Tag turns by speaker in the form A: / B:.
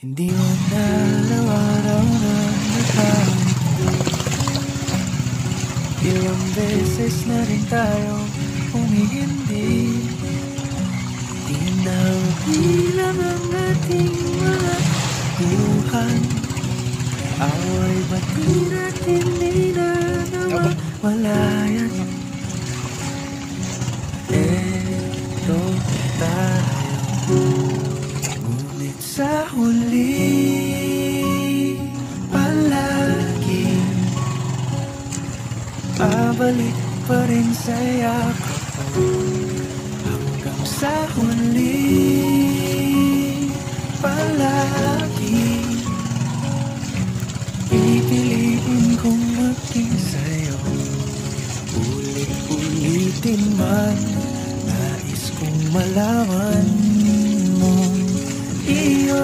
A: Hindi mo na araw-araw na nagkakit. Ilang beses na rin tayo humihindi. Di na bilang ang ating mga buhan. Away ba't di natin minanawawalayan? Eto tayo, ngunit sa huli palagi babalik pa rin sa yakap mo. Hanggang sa huli palagi pipiliin kong maging sa'yo. Ulit-ulitin man, nais kong malaman